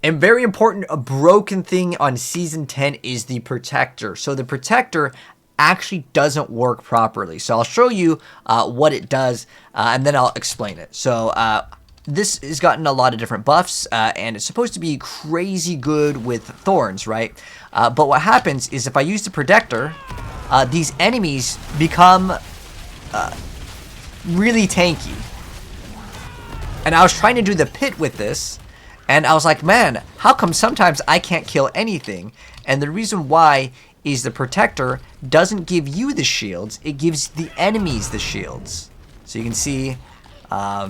And very important, a broken thing on Season 10 is the Protector. So the Protector actually doesn't work properly. So I'll show you what it does, and then I'll explain it. So this has gotten a lot of different buffs, and it's supposed to be crazy good with Thorns, right? But what happens is if I use the Protector, these enemies become really tanky. And I was trying to do the pit with this, and I was like, man, how come sometimes I can't kill anything? And the reason why is the Protector doesn't give you the shields, it gives the enemies the shields. So you can see, yeah,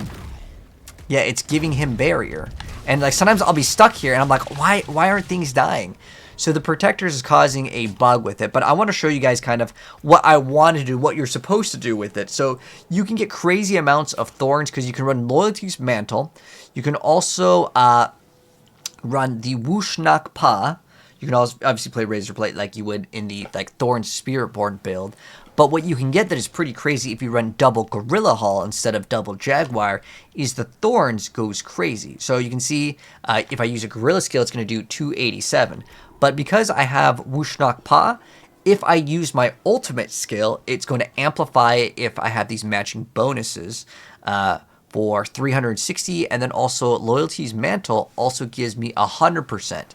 it's giving him barrier. And like sometimes I'll be stuck here and I'm like, why aren't things dying? So the Protectors is causing a bug with it, but I want to show you guys kind of what I want to do, what you're supposed to do with it. So you can get crazy amounts of Thorns because you can run Loyalty's Mantle. You can also run the Wushnak Pa. You can also obviously play Razorblade like you would in the like Thorns Spiritborn build. But what you can get that is pretty crazy if you run double Gorilla Hull instead of double Jaguar is the Thorns goes crazy. So you can see if I use a Gorilla skill, it's going to do 287. But because I have Wushnak Pa, if I use my ultimate skill, it's going to amplify it if I have these matching bonuses for 360. And then also Loyalty's Mantle also gives me 100%.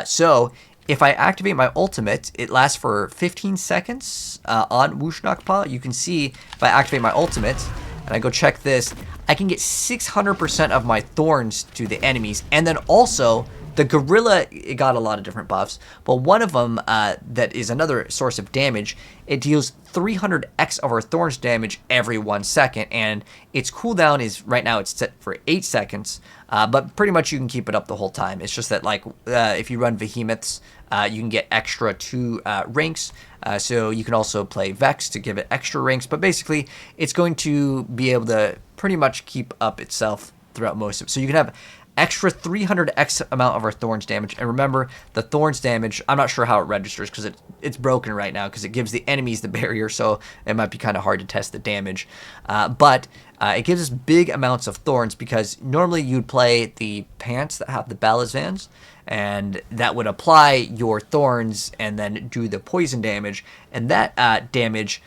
So if I activate my ultimate, it lasts for 15 seconds on Wushnak Pa. You can see if I activate my ultimate and I go check this, I can get 600% of my Thorns to the enemies. And then also the Gorilla, it got a lot of different buffs, but one of them that is another source of damage, it deals 300x of our Thorns damage every 1 second, and its cooldown is, right now it's set for 8 seconds, but pretty much you can keep it up the whole time. It's just that like if you run Behemoths, you can get extra 2 ranks, so you can also play Vex to give it extra ranks, but basically it's going to be able to pretty much keep up itself throughout most of it. So you can have extra 300x amount of our Thorns damage. And remember, the Thorns damage, I'm not sure how it registers because it's broken right now because it gives the enemies the barrier, so it might be kind of hard to test the damage. But it gives us big amounts of Thorns because normally you'd play the pants that have the Balazans, and that would apply your Thorns and then do the poison damage. And that damage,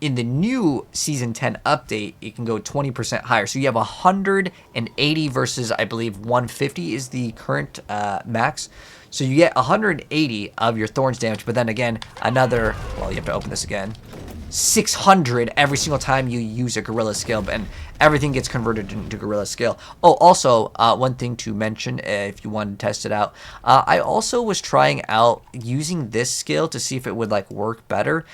in the new Season 10 update, it can go 20% higher. So you have 180 versus, I believe, 150 is the current max. So you get 180 of your Thorns damage, but then again, another, well, you have to open this again, 600 every single time you use a Gorilla skill, and everything gets converted into Gorilla skill. Oh, also, one thing to mention, if you want to test it out, I also was trying out using this skill to see if it would like work better,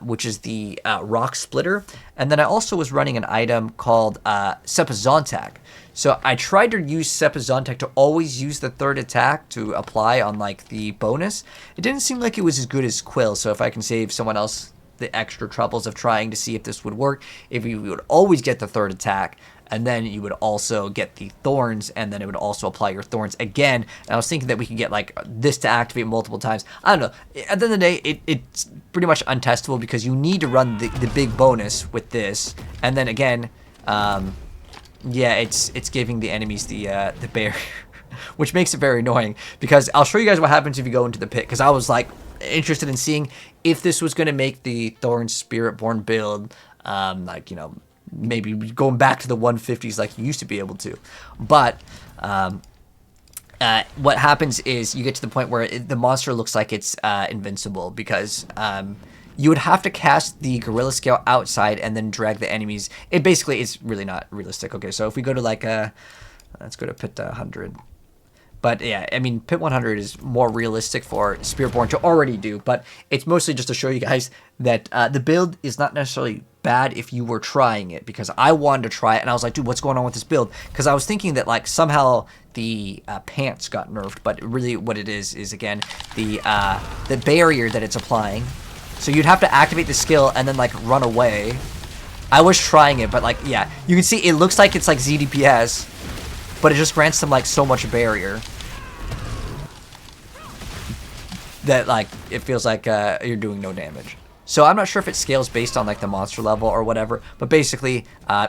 which is the Rock Splitter, and then I also was running an item called Sepazontak. So I tried to use Sepazontak to always use the third attack to apply on like the bonus. It didn't seem like it was as good as Quill, so if I can save someone else the extra troubles of trying to see if this would work, if you would always get the third attack, and then you would also get the Thorns, and then it would also apply your Thorns again. And I was thinking that we could get like this to activate multiple times. I don't know. At the end of the day, it's pretty much untestable because you need to run the big bonus with this, and then again, yeah, it's giving the enemies the barrier, which makes it very annoying. Because I'll show you guys what happens if you go into the pit. Because I was like interested in seeing if this was going to make the Thorns Spiritborn build, like, you know, maybe going back to the 150s like you used to be able to. But what happens is you get to the point where the monster looks like it's invincible because you would have to cast the Gorilla skill outside and then drag the enemies. It basically is really not realistic. Okay, so if we go to like let's go to pit 100. But yeah, I mean, pit 100 is more realistic for Spiritborn to already do, but it's mostly just to show you guys that the build is not necessarily bad if you were trying it, because I wanted to try it and I was like, dude, what's going on with this build? Because I was thinking that like somehow the pants got nerfed, but really what it is again the barrier that it's applying. So you'd have to activate the skill and then like run away. I was trying it, but like, yeah, you can see it looks like it's like ZDPS, but it just grants them like so much barrier that like it feels like you're doing no damage. So I'm not sure if it scales based on like the monster level or whatever, but basically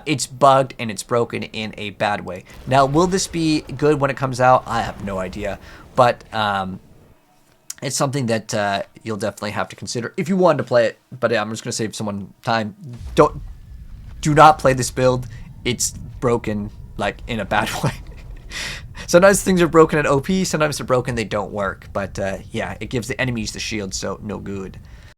it's bugged and it's broken in a bad way. Now, will this be good when it comes out? I have no idea, but it's something that you'll definitely have to consider if you wanted to play it. But yeah, I'm just gonna save someone time. Do not play this build. It's broken like in a bad way. Sometimes things are broken at OP, sometimes they're broken, they don't work. But yeah, it gives the enemies the shield, so no good.